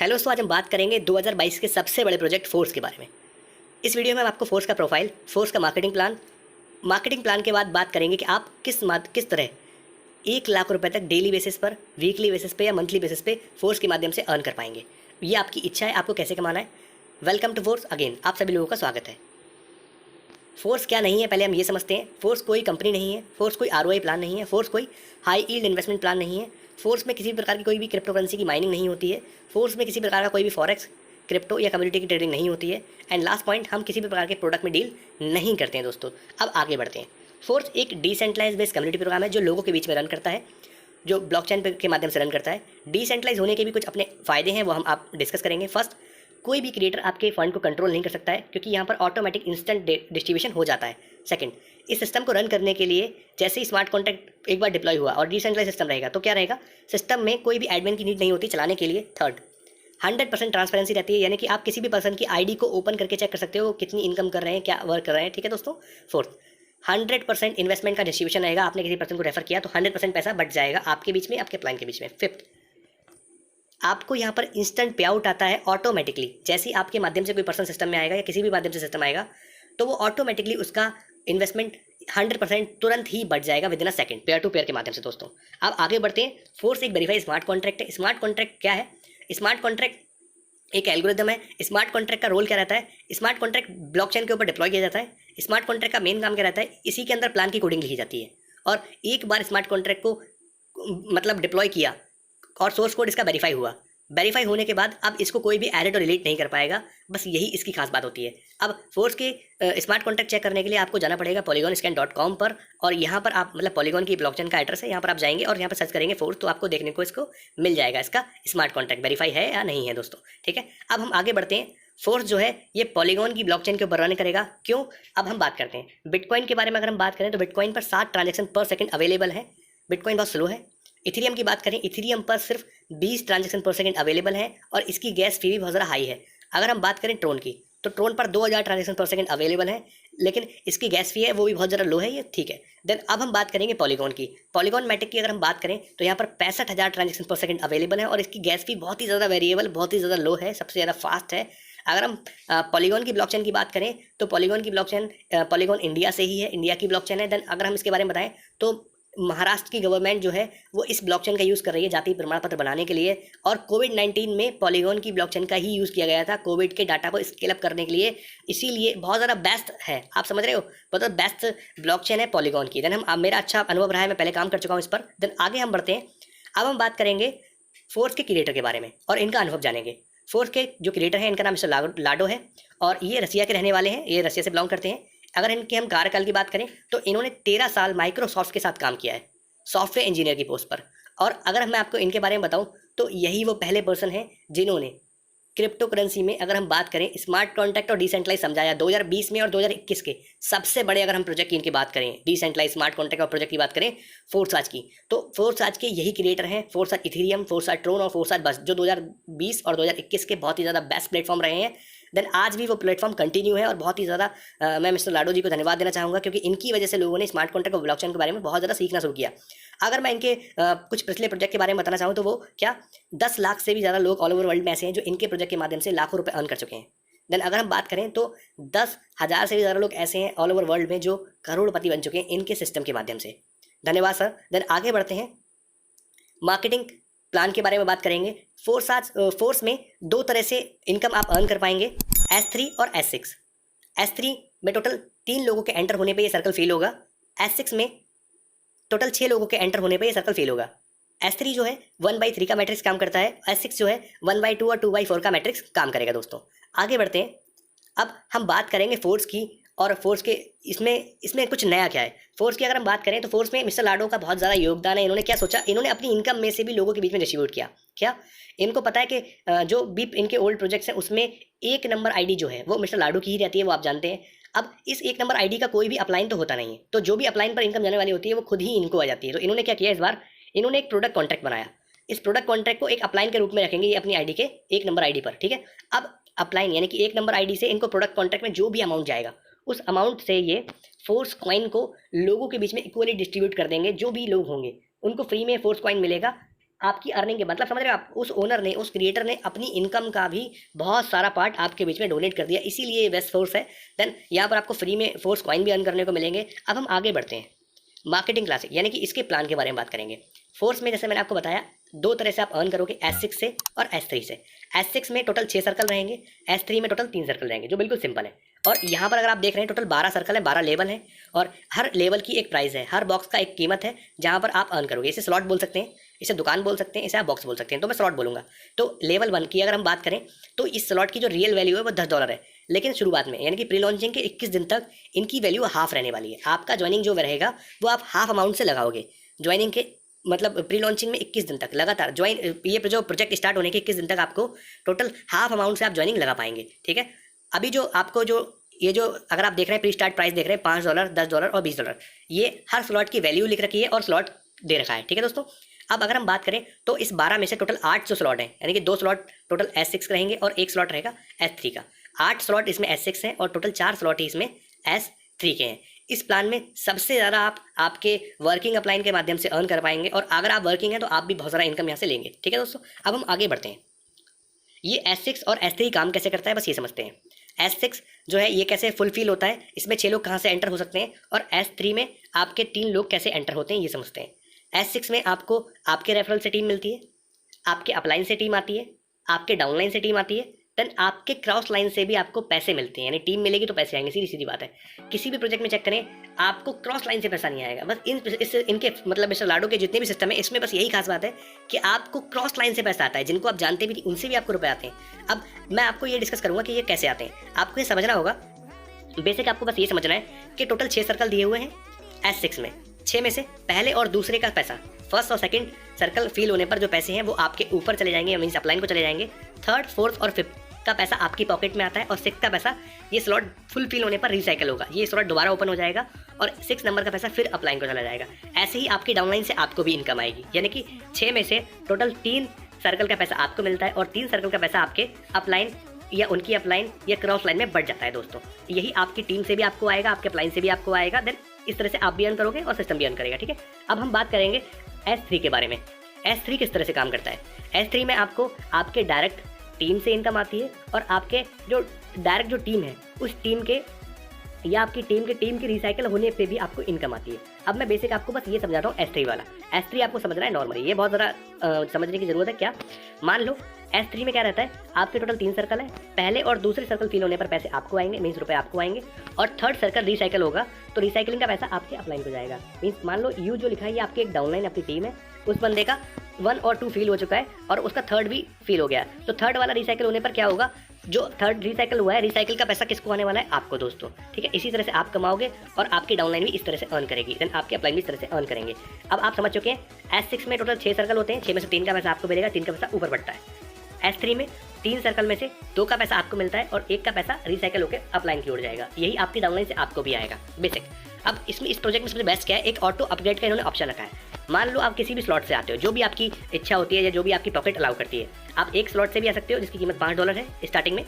Hello दोस्तों, आज हम बात करेंगे 2022 के सबसे बड़े प्रोजेक्ट फोर्स के बारे में। इस वीडियो में हम आपको फोर्स का प्रोफाइल, फोर्स का मार्केटिंग प्लान के बाद बात करेंगे कि आप किस तरह 1 लाख रुपए तक डेली बेसिस पर, वीकली बेसिस पे या मंथली बेसिस पे फोर्स के माध्यम से अर्न कर पाएंगे। ये आपकी इच्छा है, आपको कैसे कमाना है। वेलकम टू फोर्स अगेन, आप सभी लोगों का स्वागत है। फोर्स क्या नहीं है, पहले हम ये समझते हैं। फोर्स कोई कंपनी नहीं है, फोर्स कोई आरओआई प्लान नहीं है, फोर्स कोई हाई यील्ड इन्वेस्टमेंट प्लान नहीं है, फोर्स में किसी प्रकार की कोई भी क्रिप्टो करेंसी की माइनिंग नहीं होती है, फोर्स में किसी प्रकार का कोई भी फॉरेक्स, क्रिप्टो या कम्युनिटी की ट्रेडिंग नहीं होती है। एंड लास्ट पॉइंट, हम किसी भी प्रकार के प्रोडक्ट में डील नहीं करते हैं दोस्तों। अब आगे बढ़ते हैं। फोर्स एक डिसेंट्रलाइज बेस्ड कम्युनिटी प्रोग्राम है जो लोगों के बीच में रन करता है, जो ब्लॉकचेन के माध्यम से रन करता है। डिसेंट्रलाइज होने के भी कुछ अपने फ़ायदे हैं, वो हम आप डिस्कस करेंगे। फर्स्ट, कोई भी क्रिएटर आपके फंड को कंट्रोल नहीं कर सकता है, क्योंकि यहाँ पर ऑटोमेटिक इंस्टेंट डिस्ट्रीब्यूशन हो जाता है। सेकंड, इस सिस्टम को रन करने के लिए जैसे ही स्मार्ट कॉन्ट्रैक्ट एक बार डिप्लॉय हुआ और डिसेंट्रलाइज सिस्टम रहेगा तो क्या रहेगा, सिस्टम में कोई भी एडमिन की नीड नहीं होती चलाने के लिए। थर्ड, 100% ट्रांसपेरेंसी रहती है, यानी कि आप किसी भी पर्सन की आईडी को ओपन करके चेक कर सकते हो कितनी इनकम कर रहे हैं, क्या वर्क कर रहे हैं। ठीक है दोस्तों। फोर्थ, 100% इन्वेस्टमेंट का डिस्ट्रीब्यूशन रहेगा। आपने किसी पर्सन को रेफर किया तो 100% पैसा बट जाएगा आपके बीच में, आपके क्लाइंट के बीच में। फिफ्थ, आपको यहाँ पर इंस्टेंट पे आउट आता है ऑटोमेटिकली। जैसे ही आपके माध्यम से कोई पर्सन सिस्टम में आएगा या किसी भी माध्यम से सिस्टम आएगा तो वो ऑटोमेटिकली उसका इन्वेस्टमेंट 100% तुरंत ही बढ़ जाएगा within a second, pair to pair के माध्यम से दोस्तों। अब आगे बढ़ते हैं। फोर्स एक वेरीफाई स्मार्ट कॉन्ट्रैक्ट है। स्मार्ट कॉन्ट्रैक्ट क्या है? स्मार्ट कॉन्ट्रैक्ट एक एल्गोरिदम है। स्मार्ट कॉन्ट्रैक्ट का रोल क्या रहता है? स्मार्ट कॉन्ट्रैक्ट ब्लॉकचेन के ऊपर डिप्लॉय किया जाता है। स्मार्ट कॉन्ट्रैक्ट का मेन काम क्या रहता है? इसी के अंदर प्लान की कोडिंग लिखी जाती है, और एक बार स्मार्ट कॉन्ट्रैक्ट को मतलब डिप्लॉय किया और सोर्स कोड इसका वेरीफाई हुआ, वेरीफाई होने के बाद अब इसको कोई भी एडिट और डिलीट नहीं कर पाएगा। बस यही इसकी खास बात होती है। अब फोर्स के स्मार्ट कॉन्ट्रैक्ट चेक करने के लिए आपको जाना पड़ेगा polygonscan.com पर, और यहाँ पर आप मतलब पॉलीगॉन की ब्लॉकचेन का एड्रेस है, यहाँ पर आप जाएंगे और यहाँ पर सर्च करेंगे फोर्स, तो आपको देखने को इसको मिल जाएगा इसका स्मार्ट कॉन्ट्रैक्ट वेरीफाई है या नहीं है दोस्तों। ठीक है, अब हम आगे बढ़ते हैं। फोर्स जो है ये पॉलीगॉन की ब्लॉकचेन के ऊपर रन करेगा। क्यों? अब हम बात करते हैं बिटकॉइन के बारे में। अगर हम बात करें तो बिटकॉइन पर 7 ट्रांजेक्शन पर सेकंड अवेलेबल है। बिटकॉइन बहुत स्लो है। इथेरियम की बात करें, इथेरियम पर सिर्फ 20 ट्रांजेक्शन पर सेकंड अवेलेबल है, और इसकी गैस फी भी बहुत ज़्यादा हाई है। अगर हम बात करें ट्रोन की, तो ट्रोन पर 2000 ट्रांजेक्शन पर सेकंड अवेलेबल है, लेकिन इसकी गैस फी है वो भी बहुत ज़्यादा लो है, ये ठीक है। देन अब हम बात करेंगे पॉलीगॉन की। पॉलीगॉन मैटिक की अगर हम बात करें तो यहाँ पर 65,000 ट्रांजेक्शन पर सेकंड अवेलेबल है, और इसकी गैस फी बहुत ही ज़्यादा वेरिएबल, बहुत ही ज़्यादा लो है, सबसे ज़्यादा फास्ट है। अगर हम पॉलीगॉन की ब्लॉकचेन की बात करें तो पॉलीगॉन की ब्लॉकचेन पॉलीगॉन इंडिया से ही है, इंडिया की ब्लॉकचेन है। देन अगर हम इसके बारे में बताएं तो महाराष्ट्र की गवर्नमेंट जो है वो इस ब्लॉकचेन का यूज़ कर रही है जाति प्रमाण पत्र बनाने के लिए, और कोविड-19 में पॉलीगॉन की ब्लॉकचेन का ही यूज़ किया गया था कोविड के डाटा को स्केल अप करने के लिए। इसीलिए बहुत ज़्यादा बेस्ट है, आप समझ रहे हो, बहुत बेस्ट ब्लॉकचेन है पॉलीगॉन की। देन हम मेरा अच्छा अनुभव रहा है, मैं पहले काम कर चुका हूँ इस पर। देन आगे हम बढ़ते हैं। अब हम बात करेंगे फोर्स के क्रिएटर के बारे में और इनका अनुभव जानेंगे। फोर्स के जो क्रिएटर हैं इनका नाम मिस्टर लाडो है, और ये रसिया के रहने वाले हैं, ये रसिया से बिलोंग करते हैं। अगर इनके हम कार्यकाल की बात करें तो इन्होंने 13 साल माइक्रोसॉफ्ट के साथ काम किया है, सॉफ्टवेयर इंजीनियर की पोस्ट पर। और अगर मैं आपको इनके बारे में बताऊं तो यही वो पहले पर्सन हैं जिन्होंने क्रिप्टो करेंसी में, अगर हम बात करें, स्मार्ट कॉन्ट्रैक्ट और डिसेंट्रलाइज समझाया। 2020 में और 2021 के सबसे बड़े अगर हम प्रोजेक्ट की इनकी बात करें, डिसेंट्रलाइज स्मार्ट कॉन्ट्रैक्ट और प्रोजेक्ट की बात करें फोर्स की, तो फोर्स के यही क्रिएटर हैं। फोर्स इथेरियम, फोर्स ट्रोन और फोर्स बस, जो 2020 और 2021 के बहुत ही ज़्यादा बेस्ट प्लेटफॉर्म रहे हैं। देन आज भी वो प्लेटफॉर्म कंटिन्यू है, और बहुत ही ज़्यादा मैं मिस्टर लाडो जी को धन्यवाद देना चाहूँगा, क्योंकि इनकी वजह से लोगों ने स्मार्ट कॉन्ट्रैक्ट और ब्लॉकचेन के बारे में बहुत ज़्यादा सीखना शुरू किया। अगर मैं इनके कुछ पिछले प्रोजेक्ट के बारे में बताना चाहूँ तो वो क्या, 10 लाख से भी ज़्यादा लोग ऑल ओवर वर्ल्ड में ऐसे हैं जो इनके प्रोजेक्ट के माध्यम से लाखों रुपए अर्न कर चुके हैं। देन अगर हम बात करें तो 10,000 से भी ज़्यादा लोग ऐसे हैं ऑल ओवर वर्ल्ड में जो करोड़पति बन चुके हैं इनके सिस्टम के माध्यम से। धन्यवाद सर। देन आगे बढ़ते हैं, मार्केटिंग प्लान के बारे में बात करेंगे। फोर्स में 2 तरह से इनकम आप अर्न कर पाएंगे, S3 और S6। S3 में टोटल 3 लोगों के एंटर होने पे ये सर्कल फेल होगा। S6 में टोटल 6 लोगों के एंटर होने पे ये सर्कल फेल होगा। S3 जो है 1/3 का मैट्रिक्स काम करता है, S6 जो है 1/2 और 2/4 का मैट्रिक्स काम करेगा दोस्तों। आगे बढ़ते हैं। अब हम बात करेंगे फोर्स की, और फोर्स के इसमें कुछ नया क्या है। फोर्स की अगर हम बात करें तो फोर्स में मिस्टर लाडो का बहुत ज़्यादा योगदान है। इन्होंने क्या सोचा, इन्होंने अपनी इनकम में से भी लोगों के बीच में डिस्ट्रीब्यूट किया। क्या इनको पता है कि जो भी इनके ओल्ड प्रोजेक्ट्स हैं उसमें 1 नंबर आईडी जो है वो मिस्टर लाडो की ही रहती है, वो आप जानते हैं। अब इस 1 नंबर आईडी का कोई भी अपलाइन तो होता नहीं है, तो जो भी अपलाइन पर इनकम जाने वाली होती है वो खुद ही इनको आ जाती है। तो इन्होंने क्या किया, इस बार इन्होंने एक प्रोडक्ट कॉन्ट्रैक्ट बनाया। इस प्रोडक्ट कॉन्ट्रैक्ट को एक अपलाइन के रूप में रखेंगे ये अपनी आईडी के 1 नंबर आईडी पर। ठीक है, अब अपलाइन यानी कि 1 नंबर आईडी से इनको प्रोडक्ट कॉन्ट्रैक्ट में जो भी अमाउंट जाएगा उस अमाउंट से ये फोर्स कॉइन को लोगों के बीच में इक्वली डिस्ट्रीब्यूट कर देंगे। जो भी लोग होंगे उनको फ्री में फोर्स कॉइन मिलेगा, आपकी अर्निंग के मतलब समझ रहे हो आप, उस ओनर ने, उस क्रिएटर ने अपनी इनकम का भी बहुत सारा पार्ट आपके बीच में डोनेट कर दिया, इसीलिए ये बेस्ट फोर्स है। देन यहाँ पर आपको फ्री में फोर्स कॉइन भी अर्न करने को मिलेंगे। अब हम आगे बढ़ते हैं मार्केटिंग क्लासिक यानी कि इसके प्लान के बारे में बात करेंगे। फोर्स में जैसे मैंने आपको बताया दो तरह से आप अर्न करोगे, S6 से और S3 से। S6 में टोटल 6 सर्कल रहेंगे, S3 में टोटल 3 सर्कल रहेंगे, जो बिल्कुल सिंपल है। और यहाँ पर अगर आप देख रहे हैं टोटल 12 सर्कल है, 12 लेवल है और हर लेवल की एक प्राइस है, हर बॉक्स का एक कीमत है जहाँ पर आप अर्न करोगे। इसे स्लॉट बोल सकते हैं, इसे दुकान बोल सकते हैं, इसे आप बॉक्स बोल सकते हैं, तो मैं स्लॉट बोलूँगा। तो लेवल 1 की अगर हम बात करें तो इस स्लॉट की जो रियल वैल्यू है वो $10 है, लेकिन शुरुआत में यानी कि प्री लॉन्चिंग के 21 दिन तक इनकी वैल्यू हाफ रहने वाली है। आपका ज्वाइनिंग जो रहेगा वो आप हाफ अमाउंट से लगाओगे ज्वाइनिंग के, मतलब प्री लॉन्चिंग में 21 दिन तक लगातार ये जो प्रोजेक्ट स्टार्ट होने के 21 दिन तक आपको टोटल हाफ अमाउंट से आप ज्वाइनिंग लगा पाएंगे। ठीक है, अभी जो आपको जो ये जो अगर आप देख रहे हैं प्री स्टार्ट प्राइस देख रहे हैं $5, $10 और $20, ये हर स्लॉट की वैल्यू लिख रखी है और स्लॉट दे रखा है। ठीक है दोस्तों, अब अगर हम बात करें तो इस 12 में से टोटल 8 जो स्लॉट हैं, यानी कि 2 स्लॉट टोटल S6 रहेंगे और 1 स्लॉट रहेगा S3 का। 8 स्लॉट इसमें S6 हैं और टोटल 4 स्लॉट ही इसमें S3 के हैं। इस प्लान में सबसे ज़्यादा आप आपके वर्किंग अपलाइन के माध्यम से अर्न कर पाएंगे, और अगर आप वर्किंग हैं तो आप भी बहुत सारा इनकम यहाँ से लेंगे। ठीक है दोस्तों, अब हम आगे बढ़ते हैं। ये S6 और S3 काम कैसे करता है बस ये समझते हैं। S6 जो है ये कैसे फुलफिल होता है, इसमें 6 लोग कहाँ से एंटर हो सकते हैं, और S3 में आपके 3 लोग कैसे एंटर होते हैं ये समझते हैं। S6 में आपको आपके रेफरल से टीम मिलती है, आपके अपलाइन से टीम आती है, आपके डाउनलाइन से टीम आती है, देन आपके क्रॉस लाइन से भी आपको पैसे मिलते हैं, यानी टीम मिलेगी तो पैसे आएंगे। सीधी सीधी बात है, किसी भी प्रोजेक्ट में चेक करें आपको क्रॉस लाइन से पैसा नहीं आएगा। बस इनके मतलब मिस्टर लाडो के जितने भी सिस्टम है इसमें बस यही खास बात है कि आपको क्रॉस लाइन से पैसा आता है, जिनको आप जानते भी नहीं उनसे भी आपको रुपए आते हैं। अब मैं आपको ये डिस्कस करूंगा कि ये कैसे आते हैं, आपको ये समझना होगा। बेसिक आपको बस ये समझना है कि टोटल 6 सर्कल दिए हुए हैं S6 में, 6 में से पहले और दूसरे का पैसा, फर्स्ट और सेकंड सर्कल फिल होने पर जो पैसे हैं वो आपके ऊपर चले जाएंगे, मीन्स अपलाइन को चले जाएंगे। थर्ड, फोर्थ और फिफ्थ का पैसा आपकी पॉकेट में आता है, और 6 का पैसा ये स्लॉट फुल फिल होने पर रिसाइकल होगा, ये स्लॉट दोबारा ओपन हो जाएगा और 6 नंबर का पैसा फिर अपलाइन को चला जाएगा। ऐसे ही आपकी डाउनलाइन से आपको भी इनकम आएगी, यानी कि 6 में से टोटल 3 सर्कल का पैसा आपको मिलता है और 3 सर्कल का पैसा आपके अपलाइन या उनकी अपलाइन या क्रॉस लाइन में बढ़ जाता है दोस्तों। यही आपकी टीम से भी आपको आएगा, आपके अपलाइन से भी आपको आएगा, देन इस तरह से आप भी अर्न करोगे और सिस्टम भी अर्न करेगा। ठीक है, अब हम बात करेंगे S3 के बारे में। S3 किस तरह से काम करता है। S3 में आपको आपके डायरेक्ट टीम से इनकम आती है, और आपके जो डायरेक्ट जो टीम है उस टीम के या आपकी टीम के रिसाइकल होने पे भी आपको इनकम आती है। अब मैं बेसिक आपको बस ये समझाता हूँ S3 वाला। S3 आपको समझना है नॉर्मली, ये बहुत ज़रा समझने की ज़रूरत है। क्या मान लो S3 में क्या रहता है, आपके टोटल 3 सर्कल है, पहले और दूसरे सर्कल फिल होने पर पैसे आपको आएंगे, मीन्स रुपए आपको आएंगे, और थर्ड सर्कल रिसाइकल होगा तो रिसाइकलिंग का पैसा आपके अपलाइन को जाएगा। मीन्स मान लो यू जो लिखा है ये आपकी एक डाउनलाइन आपकी टीम है, उस बंदे का 1 और 2 फील हो चुका है और उसका थर्ड भी फील हो गया, तो थर्ड वाला रिसाइकल होने पर क्या होगा, जो थर्ड रिसाइकल हुआ है रिसाइकल का पैसा किसको आने वाला है, आपको दोस्तों। ठीक है, इसी तरह से आप कमाओगे और आपकी डाउनलाइन भी इस तरह से अर्न करेगी, देन आपके अपलाइन भी इस तरह से अर्न करेंगे। अब आप समझ चुके हैं S6 में टोटल 6 सर्कल होते हैं, 6 में से 3 का पैसा आपको मिलेगा, 3 का पैसा ऊपर बढ़ता है। S3 में 3 सर्कल में से 2 का पैसा आपको मिलता है और 1 का पैसा रिसाइकल होकर अपलाइन की ओर जाएगा, यही आपकी डाउनलाइन से आपको भी आएगा बेसिक। अब इसमें इस प्रोजेक्ट में सबसे बेस्ट क्या है, एक ऑटो अपग्रेड का इन्होंने ऑप्शन रखा है। मान लो आप किसी भी स्लॉट से आते हो, जो भी आपकी इच्छा होती है या जो भी आपकी पॉकेट अलाउ करती है, आप एक स्लॉट से भी आ सकते हो जिसकी कीमत $5 है स्टार्टिंग में,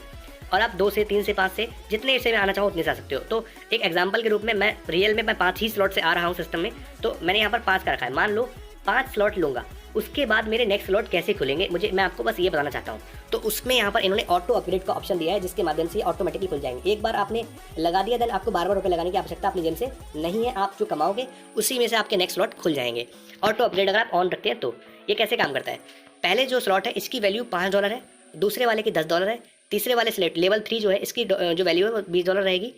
और आप 2 से 3 से 5 से जितने से में आना चाहो उतने से आ सकते हो। तो एक एग्जांपल के रूप में मैं रियल में 5 ही स्लॉट से आ रहा हूँ सिस्टम में, तो मैंने यहाँ पर 5 का रखा है। मान लो 5 स्लॉट लूँगा, उसके बाद मेरे नेक्स्ट स्लॉट कैसे खुलेंगे मैं आपको बस ये बताना चाहता हूँ। तो उसमें यहाँ पर इन्होंने ऑटो अपग्रेड का ऑप्शन दिया है, जिसके माध्यम से ऑटोमेटिकली खुल जाएंगे। एक बार आपने लगा दिया, देन आपको बार बार रुपये लगाने की आवश्यकता अपनी जेब से नहीं है, आप जो कमाओगे उसी में से आपके नेक्स्ट स्लॉट खुल जाएंगे। ऑटो अपग्रेड अगर आप ऑन रखते हैं तो ये कैसे काम करता है, पहले जो स्लॉट है इसकी वैल्यू $5 है, दूसरे वाले की $10 है, तीसरे वाले स्लेट लेवल 3 जो है इसकी जो वैल्यू है वो $20 रहेगी,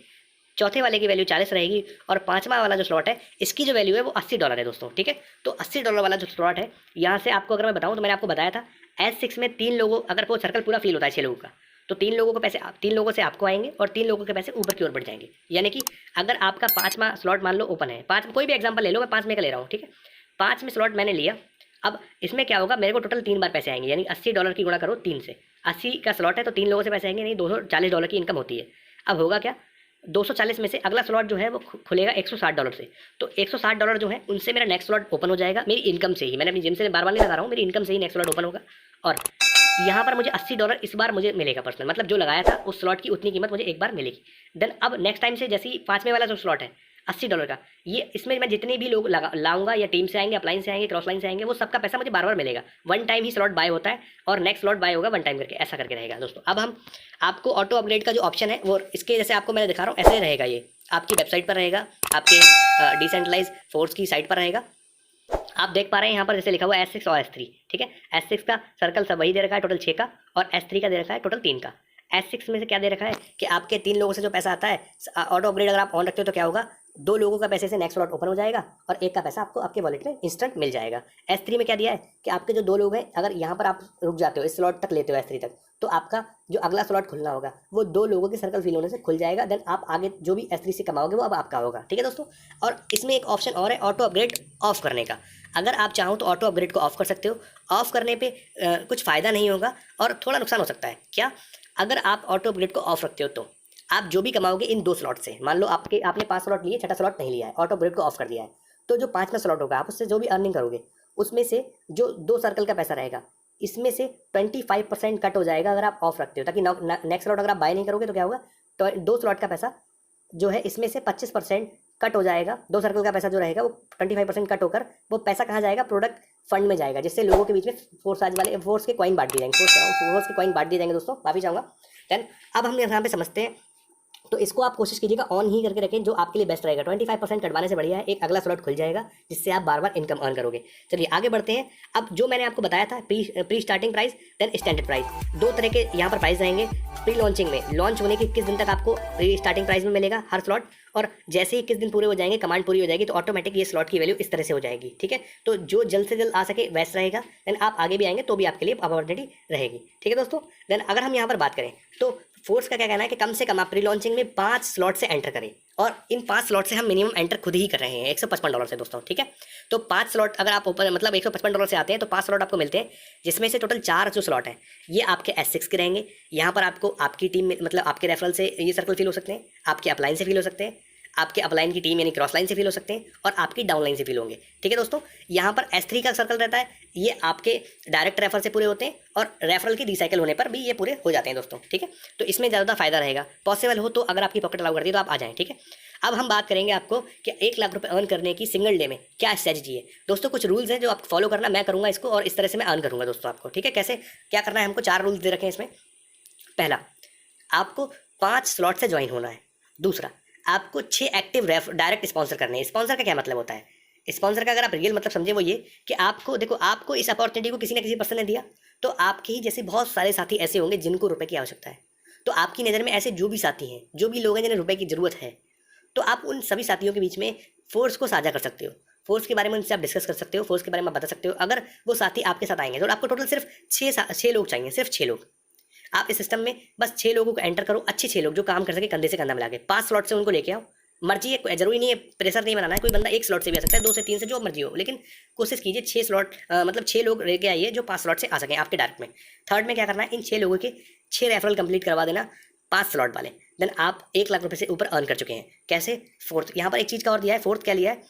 चौथे वाले की वैल्यू 40 रहेगी, और 5वां वाला जो स्लॉट है इसकी जो वैल्यू है वो $80 है दोस्तों। ठीक है, तो $80 वाला जो स्लॉट है, यहाँ से आपको अगर मैं बताऊँ तो मैंने आपको बताया था S6 में 3 लोगों, अगर वो सर्कल पूरा फिल होता है 6 लोगों का, तो 3 लोगों को पैसे 3 लोगों से आपको आएंगे और 3 लोगों के पैसे ऊपर की ओर बढ़ जाएंगे। यानी कि अगर आपका 5वां स्लॉट मान लो ओपन है, 5 कोई भी एग्जाम्पल ले लो, मैं 5 में का ले रहा हूँ। ठीक है, 5 में स्लॉट मैंने लिया, अब इसमें क्या होगा, मेरे को टोटल 3 बार पैसे आएंगे, यानी $80 की गुणा करो 3 से, 80 का स्लॉट है तो 3 लोगों से पैसे आएंगे, यानी $240 की इनकम होती है। अब होगा क्या, 240 में से अगला स्लॉट जो है वो खुलेगा $160 से, तो $160 जो है उनसे मेरा नेक्स्ट स्लॉट ओपन हो जाएगा मेरी इनकम से ही, मैंने अपनी जिम से बार बार नहीं लगा रहा हूँ, मेरी इनकम से ही नेक्स्ट स्लॉट ओपन होगा, और यहाँ पर मुझे $80 इस बार मुझे मिलेगा पर्सनल, मतलब जो लगाया था उस स्लॉट की उतनी कीमत मुझे एक बार मिलेगी। देन अब नेक्स्ट टाइम से जैसे ही 5वें वाला जो स्लॉट है, $80 का। ये इसमें मैं जितने भी लोग लाऊंगा या टीम से आएंगे, अपलाइन से आएंगे, क्रॉस लाइन से आएंगे, वो सबका पैसा मुझे बार बार मिलेगा। वन टाइम ही स्लॉट बाय होता है और नेक्स्ट स्लॉट बाय होगा वन टाइम करके, ऐसा करके रहेगा दोस्तों। अब हम आपको ऑटो अपग्रेड का जो ऑप्शन है वो इसके जैसे आपको मैंने दिखा रहा हूँ ऐसे रहेगा। ये आपकी वेबसाइट पर रहेगा, आपके डिसेंट्रलाइज फोर्स की साइट पर रहेगा। आप देख पा रहे हैं यहाँ पर जैसे लिखा हुआ है S6 और S3, ठीक है। S6 का सर्कल सब वही दे रखा है टोटल 6 का, और S3 का दे रखा है टोटल 3 का। S6 में से क्या दे रखा है कि आपके 3 लोगों से जो पैसा आता है ऑटो अपग्रेड अगर आप ऑन रखते हो तो क्या होगा, 2 लोगों का पैसे से नेक्स्ट स्लॉट ओपन हो जाएगा और 1 का पैसा आपको आपके वॉलेट में इंस्टेंट मिल जाएगा। S3 में क्या दिया है कि आपके जो 2 लोग हैं, अगर यहाँ पर आप रुक जाते हो, इस स्लॉट तक लेते हो S3 तक, तो आपका जो अगला स्लॉट खुलना होगा वो 2 लोगों के सर्कल फिल होने से खुल जाएगा। देन आप आगे जो भी S3 से कमाओगे वो अब आपका होगा, ठीक है दोस्तों। और इसमें एक ऑप्शन और है ऑटो अपग्रेड ऑफ करने का। अगर आप चाहो तो ऑटो अपग्रेड को ऑफ कर सकते हो। ऑफ करने पे कुछ फ़ायदा नहीं होगा और थोड़ा नुकसान हो सकता है। क्या, अगर आप ऑटो अपग्रेड को ऑफ रखते हो तो आप जो भी कमाओगे इन 2 स्लॉट से, मान लो आपने 5 स्लॉट लिए, 6ठा स्लॉट नहीं लिया है, ऑटो अपग्रेड को ऑफ कर दिया है, तो जो 5वां स्लॉट होगा आप उससे जो भी अर्निंग करोगे उसमें से जो 2 सर्कल का पैसा रहेगा इसमें से 25% कट हो जाएगा अगर आप ऑफ रखते हो, ताकि नेक्स्ट स्लॉट अगर आप बाय नहीं करोगे तो क्या होगा, तो 2 स्लॉट का पैसा जो है इसमें से 25% कट हो जाएगा। 2 सर्कल का पैसा जो रहेगा वो 25% कट होकर वो पैसा कहाँ जाएगा, प्रोडक्ट फंड में जाएगा, जिससे लोगों के बीच में फोर्स के कॉइन बांट दिए जाएंगे। फोर्स के कॉइन बांट दिए जाएंगे दोस्तों, माफी चाहूँगा। देन अब हम यहाँ पे समझते हैं, तो इसको आप कोशिश कीजिएगा ऑन ही करके रखें, जो आपके लिए बेस्ट रहेगा। 25% कटवाने से बढ़िया है एक अगला स्लॉट खुल जाएगा जिससे आप बार बार इनकम अर्न करोगे। चलिए आगे बढ़ते हैं। अब जो मैंने आपको बताया था pre starting price then standard price, 2 तरह के यहाँ पर प्राइस रहेंगे। प्री लॉन्चिंग में लॉन्च होने के 21 दिन तक आपको प्री स्टार्टिंग प्राइस में मिलेगा हर स्लॉट, और जैसे ही 21 दिन पूरे हो जाएंगे, कमांड पूरी हो जाएगी, तो ऑटोमेटिक ये स्लॉट की वैल्यू इस तरह से हो जाएगी, ठीक है। तो जो जल्द से जल्द आ सके वैसा रहेगा। देन आप आगे भी आएंगे तो भी आपके लिए अपॉर्चुनिटी रहेगी, ठीक है दोस्तों। देन अगर हम यहाँ पर बात करें तो फोर्स का क्या कहना है कि कम से कम आप प्री लॉन्चिंग में 5 स्लॉट से एंटर करें, और इन 5 स्लॉट से हम मिनिमम एंटर खुद ही कर रहे हैं $155 से दोस्तों, ठीक है। तो 5 स्लॉट अगर आप ऊपर मतलब $155 से आते हैं तो 5 स्लॉट आपको मिलते हैं, जिसमें से टोटल 4 जो स्लॉट हैं ये आपके S6 के रहेंगे। यहाँ पर आपको आपकी टीम में मतलब आपके रेफरल से ये सर्कल फिल हो सकते हैं, आपके अपलाइन से फिल हो सकते हैं, आपके अपलाइन की टीम यानी क्रॉस लाइन से फिल हो सकते हैं, और आपकी डाउनलाइन से फिल होंगे, ठीक है दोस्तों। यहाँ पर S3 का सर्कल रहता है, ये आपके डायरेक्ट रेफर से पूरे होते हैं, और रेफरल की रिसाइकल होने पर भी ये पूरे हो जाते हैं दोस्तों, ठीक है। तो इसमें ज़्यादा फायदा रहेगा। पॉसिबल हो तो अगर आपकी पॉकेट अलाउ करती है तो आप आ जाएँ, ठीक है। अब हम बात करेंगे आपको कि 1 लाख रुपये अर्न करने की सिंगल डे में क्या स्ट्रेटजी है दोस्तों। कुछ रूल्स हैं जो आप फॉलो करना, मैं करूँगा इसको, और इस तरह से मैं अर्न करूँगा दोस्तों आपको, ठीक है। कैसे क्या करना है हमको, 4 रूल्स दे रखे हैं इसमें। पहला, आपको 5 स्लॉट से ज्वाइन होना है। दूसरा, आपको 6 एक्टिव डायरेक्ट स्पॉन्सर करने हैं। स्पॉन्सर का क्या मतलब होता है, स्पॉन्सर का अगर आप रियल मतलब समझे वो ये कि आपको देखो, आपको इस अपॉर्चुनिटी को किसी न किसी पर्सन ने दिया, तो आपके ही जैसे बहुत सारे साथी ऐसे होंगे जिनको रुपए की आवश्यकता है। तो आपकी नज़र में ऐसे जो भी साथी हैं, जो भी लोग हैं जिन्हें रुपए की ज़रूरत है, तो आप उन सभी साथियों के बीच में फोर्स को साझा कर सकते हो। फोर्स के बारे में उनसे आप डिस्कस कर सकते हो, फोर्स के बारे में आप बता सकते हो। अगर वो साथी आपके साथ आएंगे तो आपको टोटल सिर्फ 6 लोग चाहिए, सिर्फ 6 लोग। आप इस सिस्टम में बस 6 लोगों को एंटर करो, अच्छे 6 लोग जो काम कर सके, कंधे से कंधा मिला के। 5 स्लॉट से उनको लेके आओ, मर्जी है, जरूरी नहीं है, प्रेशर नहीं बनाना है। कोई बंदा 1 स्लॉट से भी आ सकता है, 2 से 3 से, जो मर्जी हो, लेकिन कोशिश कीजिए 6 स्लॉट मतलब 6 लोग लेके आइए जो 5 स्लॉट से आ सकें आपके डायरेक्ट में। थर्ड में क्या करना है, इन 6 लोगों के 6 रेफरल कंप्लीट करवा देना 5 स्लॉट वाले। देन आप 1 लाख रुपये से ऊपर अर्न कर चुके हैं। कैसे, फोर्थ यहाँ पर एक चीज़ का और दिया है। फोर्थ क्या लिया है,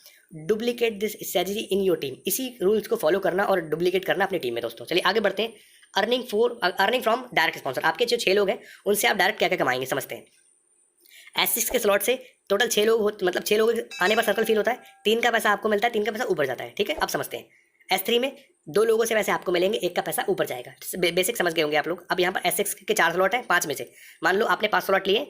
duplicate this strategy in your team. इसी रूल्स को फॉलो करना और डुप्लीकेट करना अपनी टीम में दोस्तों। चलिए आगे बढ़ते हैं। अर्निंग फ्रॉम डायरेक्ट स्पॉन्सर, आपके जो 6 लोग हैं उनसे आप डायरेक्ट क्या क्या कमाएंगे समझते हैं। S6 के स्लॉट से टोटल 6 लोग मतलब 6 लोग आने पर सर्कल फिल होता है, 3 का पैसा आपको मिलता है, 3 का पैसा ऊपर जाता है, ठीक है। अब समझते हैं S3 में 2 लोगों से वैसे आपको मिलेंगे, 1 का पैसा ऊपर जाएगा। बेसिक समझ गए होंगे आप लोग। अब यहाँ पर S6 के 4 स्लॉट हैं, 5 में से मान लो आपने 5 स्लॉट लिए,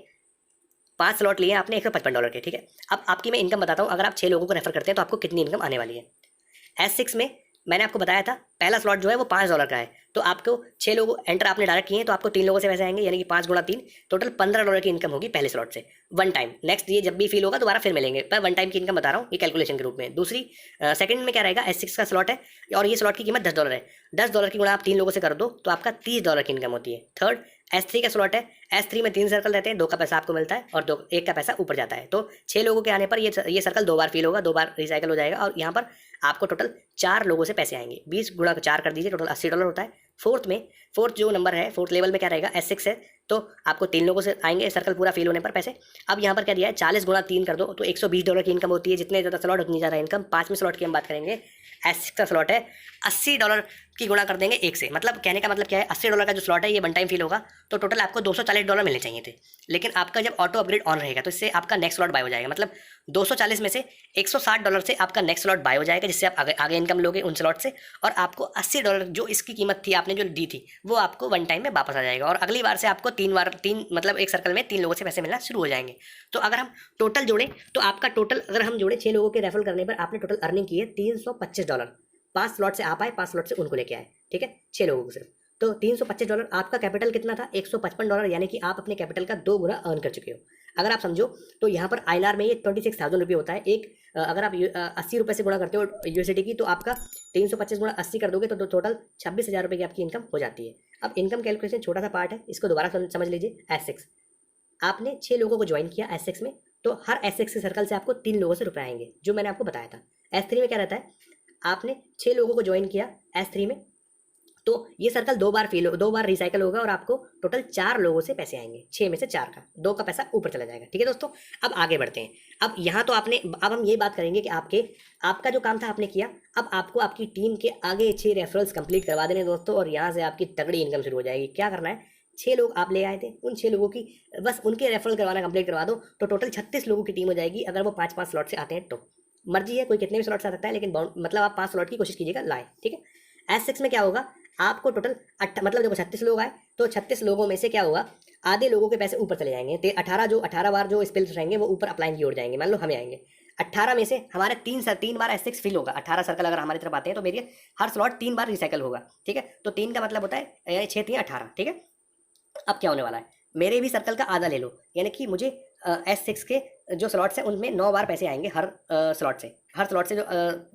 5 स्लॉट लिए आपने $155 के, ठीक है। अब आपकी मैं इनकम बताता हूँ, अगर आप 6 लोगों को रेफर करते हैं तो आपको कितनी इनकम आने वाली है। S6 में मैंने आपको बताया था पहला स्लॉट जो है वो $5 का है, तो आपको 6 लोग एंटर आपने डायरेक्ट किए हैं, तो आपको 3 लोगों से वैसे आएंगे, यानी कि 5 गुणा 3 टोटल $15 की इनकम होगी पहले स्लॉट से, वन टाइम। नेक्स्ट ये जब भी फील होगा दोबारा फिर मिलेंगे, पर वन टाइम की इनकम बता रहा हूँ ये कैलकुलेशन के रूप में। दूसरी सेकंड में क्या रहेगा, S6 का स्लॉट है और ये स्लॉट की कीमत $10 है। $10 की गुणा आप 3 लोगों से कर दो तो आपका $30 की इनकम होती है। थर्ड S3 का स्लॉट है, S3 में 3 सर्कल रहते हैं, 2 का पैसा आपको मिलता है और 1 का पैसा ऊपर जाता है। तो 6 लोगों के आने पर ये सर्कल 2 बार फिल होगा, 2 बार रिसाइकल हो जाएगा, और यहाँ पर आपको टोटल 4 लोगों से पैसे आएंगे। 20 गुणा 4 कर दीजिए, टोटल $80 होता है। फोर्थ जो नंबर है, फोर्थ लेवल में क्या रहेगा, S6 है, तो आपको 3 लोगों से आएंगे सर्कल पूरा फिल होने पर पैसे। अब यहाँ पर क्या दिया है, 40 गुणा 3 कर दो तो $120 की इनकम होती है। जितने ज़्यादा स्लॉट उतनी ज़्यादा इनकम। 5वें स्लॉट की हम बात करेंगे, S6 का स्लॉट है, $80 की गुणा कर देंगे 1 से। मतलब कहने का मतलब क्या है, $80 का जो स्लॉट है ये वन टाइम फिल होगा, तो टोटल आपको $240 मिलने चाहिए थे। लेकिन आपका जब ऑटो अपग्रेड ऑन रहेगा तो इससे आपका नेक्स्ट स्लॉट बाय हो जाएगा। मतलब 240 में से $160 से आपका नेक्स्ट स्लॉट बाय हो जाएगा, जिससे आप आगे इनकम लोगे उन स्लॉट से। और आपको $80 जो इसकी कीमत थी आपने जो दी थी वो आपको वन टाइम में वापस आ जाएगा। और अगली बार से आपको 3 मतलब एक सर्कल में 3 लोगों से पैसे मिलना शुरू हो जाएंगे। तो अगर हम टोटल जोड़ें तो आपका टोटल, अगर हम जोड़े 6 लोगों के रेफर करने पर आपने टोटल अर्निंग की है $325। 5 स्लॉट से आप आए, 5 स्लॉट से उनको लेके आए, ठीक है, 6 लोगों को सिर्फ। तो $325। आपका कैपिटल कितना था, $155, यानी कि आप अपने कैपिटल का 2 गुना अर्न कर चुके हो। अगर आप समझो तो यहाँ पर INR में ये 26,000 रुपये होता है। अगर आप 80 रुपये से गुणा करते हो USD की, तो आपका 325 गुणा 80 कर दोगे तो टोटल 26,000 रुपये की आपकी इनकम हो जाती है। अब इनकम कैलकुलेशन छोटा सा पार्ट है, इसको दोबारा समझ लीजिए। S6 आपने 6 लोगों को ज्वाइन किया S6 में, तो हर S6 के सर्कल से आपको 3 लोगों से रुपए आएंगे, जो मैंने आपको बताया था। S3 में क्या रहता है, आपने 6 लोगों को ज्वाइन किया S3 में, तो ये सर्कल 2 बार रिसाइकल होगा और आपको टोटल 4 लोगों से पैसे आएंगे। 6 में से 4 का 2 का पैसा ऊपर चला जाएगा, ठीक है दोस्तों। अब आगे बढ़ते हैं। अब यहाँ तो अब हम ये बात करेंगे कि आपका जो काम था आपने किया। अब आपको आपकी टीम के आगे 6 रेफरल्स कंप्लीट करवा देने दोस्तों, और यहाँ से आपकी तगड़ी इनकम शुरू हो जाएगी। क्या करना है, 6 लोग आप ले आए थे, उन 6 लोगों की बस उनके रेफरल करवाना कंप्लीट करवा दो, तो टोटल 36 लोगों की टीम हो जाएगी। अगर वो 5-5 स्लॉट से आते हैं तो मर्जी है, कोई कितने भी स्लॉट से आ सकता है, लेकिन मतलब आप 5 स्लॉट की कोशिश कीजिएगा लाए, ठीक है। S6 में क्या होगा, आपको टोटल मतलब देखो 36 लोग आए, तो 36 लोगों में से क्या होगा, आधे लोगों के पैसे ऊपर चले जाएंगे। 18 बार जो स्पिल्स रहेंगे वो ऊपर अपलाइन की ओर जाएंगे। मान लो हमें आएंगे 18 में से हमारे 3 बार S6 फिल होगा। 18 सर्कल अगर हमारी तरफ आते हैं तो मेरी हर स्लॉट 3 बार रिसाइकल होगा, ठीक है। तो 3 का मतलब होता है यानी 6 3 18, ठीक है। अब क्या होने वाला है, मेरे भी सर्कल का आधा ले लो, यानी कि मुझे S6 के जो स्लॉट्स हैं उनमें 9 बार पैसे आएंगे। हर स्लॉट से जो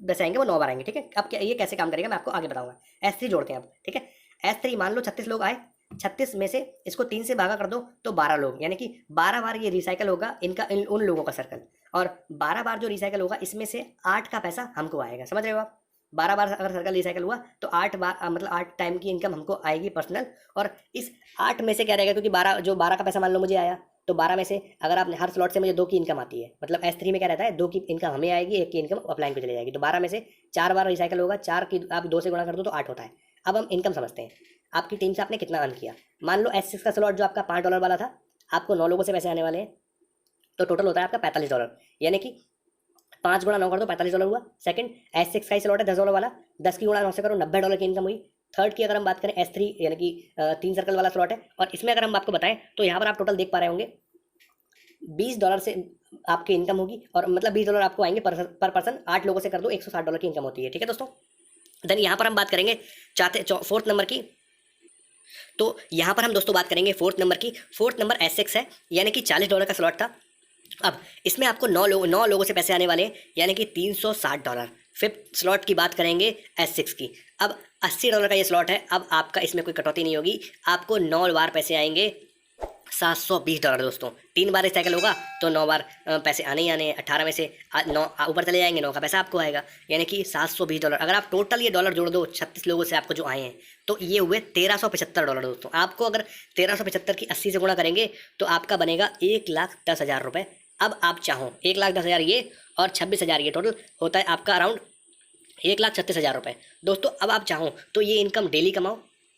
पैसे आएंगे वो 9 बार आएंगे, ठीक है। अब क्या ये कैसे काम करेगा मैं आपको आगे बताऊंगा। S3 जोड़ते हैं अब, ठीक है। S3 मान लो 36 लोग आए, 36 में से इसको 3 से भागा कर दो तो 12 लोग, यानी कि 12 बार ये रिसाइकल होगा उन लोगों का सर्कल। और 12 बार जो रिसाइकल होगा इसमें से 8 का पैसा हमको आएगा, समझ रहे हो आप। 12 बार अगर सर्कल रिसाइकल हुआ तो 8 बार मतलब 8 टाइम की इनकम हमको आएगी पर्सनल। और इस 8 में से क्या रहेगा, क्योंकि 12 का पैसा मान लो मुझे आया, तो 12 में से अगर आपने हर स्लॉट से मुझे 2 की इनकम आती है, मतलब S3 में क्या रहता है 2 की इनकम हमें आएगी, 1 की इनकम अपलाइन को चली जाएगी। तो 12 में से 4 बार रिसाइकल होगा, 4 की आप 2 से गुणा कर दो तो 8 होता है। अब हम इनकम समझते हैं, आपकी टीम से आपने कितना अर्न किया। मान लो S6 का स्लॉट जो आपका $5 वाला था, आपको 9 लोगों से पैसे आने वाले हैं, तो टोटल होता है आपका $45, यानी कि 5 गुणा 9 कर दो $45 हुआ। सेकंड S6 का ही स्लॉट है $10 वाला, 10 की गुणा 9 से करो $90 की इनकम हुई। थर्ड की अगर हम बात करें S3 यानी कि 3 सर्कल वाला स्लॉट है, और इसमें अगर हम आपको बताएं तो यहाँ पर आप टोटल देख पा रहे होंगे $20 से आपकी इनकम होगी, और मतलब $20 आपको आएंगे पर पर्सन। 8 लोगों से कर दो $160 की इनकम होती है, ठीक है दोस्तों। देन यहाँ पर हम बात करेंगे फोर्थ नंबर की। तो यहाँ पर हम दोस्तों बात करेंगे फोर्थ नंबर S6 है, यानी कि $40 का स्लॉट था। अब इसमें आपको 9 लोगों से पैसे आने वाले हैं, यानी कि $360। फिफ्थ स्लॉट की बात करेंगे S6 की। अब $80 का ये स्लॉट है। अब आपका इसमें कोई कटौती नहीं होगी, आपको 9 बार पैसे आएंगे $720 दोस्तों। 3 बार रिसाइकल होगा तो 9 बार पैसे आने ही आने हैं। 18 में से 9 ऊपर चले जाएंगे, 9 का पैसा आपको आएगा, यानी कि $720। अगर आप टोटल ये डॉलर जोड़ दो 36 लोगों से आपको जो आए हैं, तो ये हुए $1375 दोस्तों। आपको अगर 1375 की 80 से गुणा करेंगे तो आपका बनेगा 1,10,000 रुपये। अब आप चाहो 1,10,000 ये और 26,000 ये, टोटल होता है आपका अराउंड 1,36,000 रुपये दोस्तों। अब आप चाहो तो ये इनकम डेली कमाओ,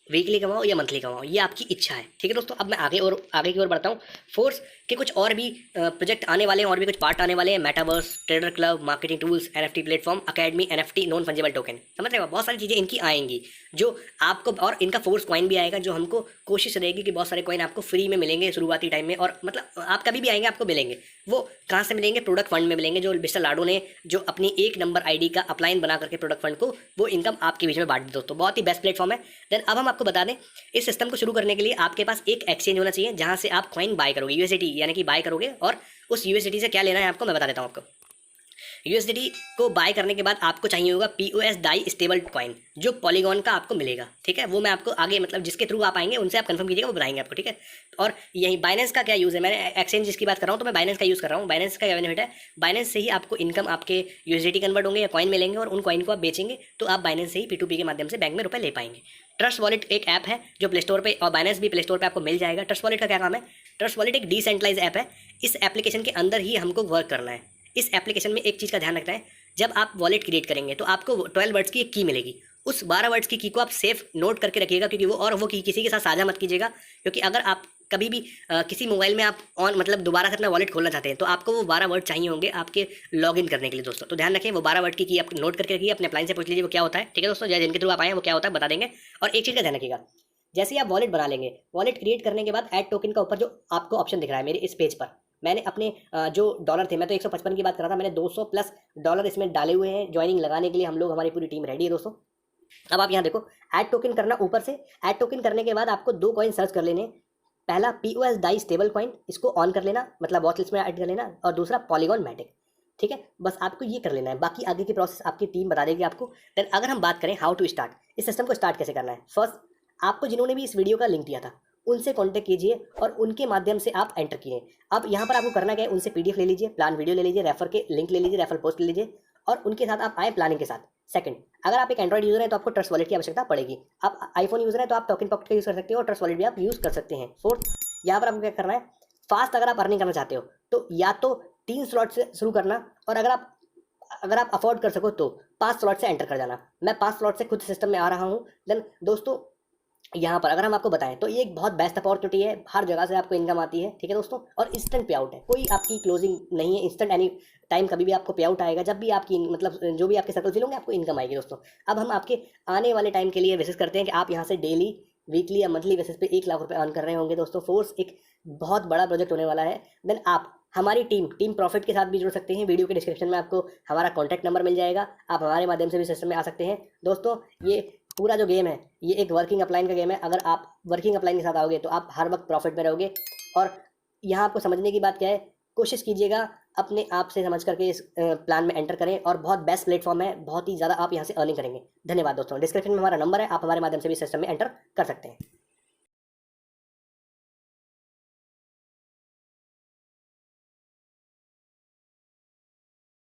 वीकली कमाओ या मंथली कमाओ, ये आपकी इच्छा है, ठीक है दोस्तों। अब मैं आगे की ओर बढ़ता हूँ। फोर्स के कुछ और भी प्रोजेक्ट आने वाले हैं, और भी कुछ पार्ट आने वाले हैं। Metaverse, trader club, marketing tools, NFT platform, academy, NFT, non fungible token, समझ रहे हो, बहुत सारी चीज़ें इनकी आएंगी जो आपको, और इनका फोर्स कॉइन भी आएगा, जो हमको कोशिश रहेगी कि बहुत सारे कॉइन आपको फ्री में मिलेंगे शुरुआती टाइम में। और मतलब आप कभी भी आएंगे आपको मिलेंगे, वो कहाँ से मिलेंगे, प्रोडक्ट फंड में मिलेंगे, जो मिस्टर लाडो ने जो अपनी 1 नंबर ID का अपलाइन बना करके प्रोडक्ट फंड को वो इनकम आपके बीच में बांट दी दोस्तों। बहुत ही बेस्ट प्लेटफॉर्म है। देन अब हम आपको बता दें, इस सिस्टम को शुरू करने के लिए आपके पास एक एक्सचेंज होना चाहिए जहां से आप कॉइन बाय करोगे, USDT यानी कि बाय करोगे। और उस USDT से क्या लेना है आपको मैं बता देता हूं आपको। यूएसडीटी को बाय करने के बाद आपको चाहिए होगा POS डाई स्टेबल कॉइन, जो पॉलीगॉन का आपको मिलेगा, ठीक है। वो मैं आपको आगे मतलब जिसके थ्रू आप आएंगे उनसे आप कंफर्म कीजिएगा, वो बताएंगे आपको, ठीक है। और यही बाइनेंस का क्या यूज़ है, मैंने एक्सचेंज जिसकी बात कर रहा हूँ तो मैं बाइनेंस का यूज़ कर रहा हूँ। बाइनेंस का क्या बेनिफिट है, बाइनेंस से ही आपको इनकम आपके यूएसडीटी कन्वर्ट होंगे या कॉइन मिलेंगे, और उन कॉइन को आप बेचेंगे तो आप बाइनेंस से ही P2P के माध्यम से बैंक में रुपए ले पाएंगे। ट्रस्ट वॉलेट एक ऐप है जो प्ले स्टोर पे और बाइनेंस भी प्ले स्टोर पे आपको मिल जाएगा। ट्रस्ट वॉलेट का क्या काम है, ट्रस्ट वॉलेट एक डिसेंट्रलाइज ऐप है। इस एप्लीकेशन के अंदर ही हमको वर्क करना है। इस एप्लीकेशन में एक चीज़ का ध्यान रखना है, जब आप वॉलेट क्रिएट करेंगे तो आपको 12 वर्ड्स की एक की मिलेगी। उस 12 वर्ड्स की को आप सेफ नोट करके रखिएगा, क्योंकि वो की किसी के साथ साझा मत कीजिएगा, क्योंकि अगर आप कभी भी किसी मोबाइल में आप ऑन मतलब दोबारा से अपना वॉलेट खोलना चाहते हैं तो आपको वो 12 वर्ड चाहिए होंगे आपके लॉगिन करने के लिए दोस्तों। तो ध्यान रखें, वो 12 वर्ड की आप नोट करके रखिए, अपने अप्लाइन से पूछ लीजिए वो क्या होता है, ठीक है दोस्तों। जिनके थ्रू आप आए हैं वो क्या होता है बता देंगे। और एक चीज़ का ध्यान रखिएगा, जैसे ही आप वॉलेट बना लेंगे, वॉलेट क्रिएट करने के बाद ऐड टोकन का ऊपर जो आपको ऑप्शन दिख रहा है मेरे इस पेज पर, मैंने अपने जो डॉलर थे, मैं तो 155 की बात कर रहा था, मैंने 200 प्लस डॉलर इसमें डाले हुए हैं ज्वाइनिंग लगाने के लिए। हम लोग हमारी पूरी टीम रेडी है दोस्तों। अब आप यहाँ देखो, ऐड टोकन करना, ऊपर से ऐड टोकन करने के बाद आपको 2 कॉइन सर्च कर लेने। पहला POS डाई स्टेबल कॉइन, इसको ऑन कर लेना, मतलब वॉच लिस्ट में ऐड कर लेना, और दूसरा पॉलीगॉन मैटिक, ठीक है। बस आपको ये कर लेना है, बाकी आगे की प्रोसेस आपकी टीम बता देगी आपको। देन अगर हम बात करें हाउ टू स्टार्ट, इस सिस्टम को स्टार्ट कैसे करना है, फर्स्ट आपको जिन्होंने भी इस वीडियो का लिंक दिया था उनसे कांटेक्ट कीजिए और उनके माध्यम से आप एंटर कीजिए। अब यहाँ पर आपको करना क्या है, उनसे PDF ले लीजिए, प्लान वीडियो ले लीजिए, रेफर के लिंक ले लीजिए, रेफर पोस्ट ले लीजिए, और उनके साथ आप आए प्लानिंग के साथ। सेकंड, अगर आप एक एंड्रॉइड यूजर हैं तो आपको ट्रस्ट वॉलेट की आवश्यकता पड़ेगी। आप आईफोन यूजर हैं तो आप टोकन पॉकेट का यूज़ कर सकते हो और ट्रस्ट वॉलेट भी आप यूज़ कर सकते हैं। फोर्थ, यहाँ पर आपको क्या करना है, फास्ट अगर आप अर्निंग करना चाहते हो तो या तो 3 स्लॉट से शुरू करना, और अगर आप अफोर्ड कर सको तो 5 स्लॉट से एंटर कर जाना। मैं 5 स्लॉट से खुद सिस्टम में आ रहा हूँ। देन दोस्तों यहाँ पर अगर हम आपको बताएं तो ये एक बहुत बेस्ट अपॉर्चुनिटी है, हर जगह से आपको इनकम आती है, ठीक है दोस्तों। और इंस्टेंट पे आउट है, कोई आपकी क्लोजिंग नहीं है, इंस्टेंट एनी टाइम कभी भी आपको पे आउट आएगा, जब भी आपकी मतलब जो भी आपके सर्कल फिल होंगे आपको इनकम आएगी दोस्तों। अब हम आपके आने वाले टाइम के लिए विशेष करते हैं कि आप यहाँ से डेली, वीकली या मंथली बेसिस पे 1 लाख रुपये अर्न कर रहे होंगे दोस्तों। फोर्स एक बहुत बड़ा प्रोजेक्ट होने वाला है। देन आप हमारी टीम प्रॉफिट के साथ भी जुड़ सकते हैं। वीडियो के डिस्क्रिप्शन में आपको हमारा कॉन्टैक्ट नंबर मिल जाएगा, आप हमारे माध्यम से भी सिस्टम में आ सकते हैं दोस्तों। ये पूरा जो गेम है ये एक वर्किंग अपलाइन का गेम है। अगर आप वर्किंग अपलाइन के साथ आओगे तो आप हर वक्त प्रॉफिट में रहोगे। और यहाँ आपको समझने की बात क्या है, कोशिश कीजिएगा अपने आप से समझ करके इस प्लान में एंटर करें, और बहुत बेस्ट प्लेटफॉर्म है, बहुत ही ज़्यादा आप यहाँ से अर्निंग करेंगे। धन्यवाद दोस्तों। डिस्क्रिप्शन में हमारा नंबर है, आप हमारे माध्यम से भी सिस्टम में एंटर कर सकते हैं।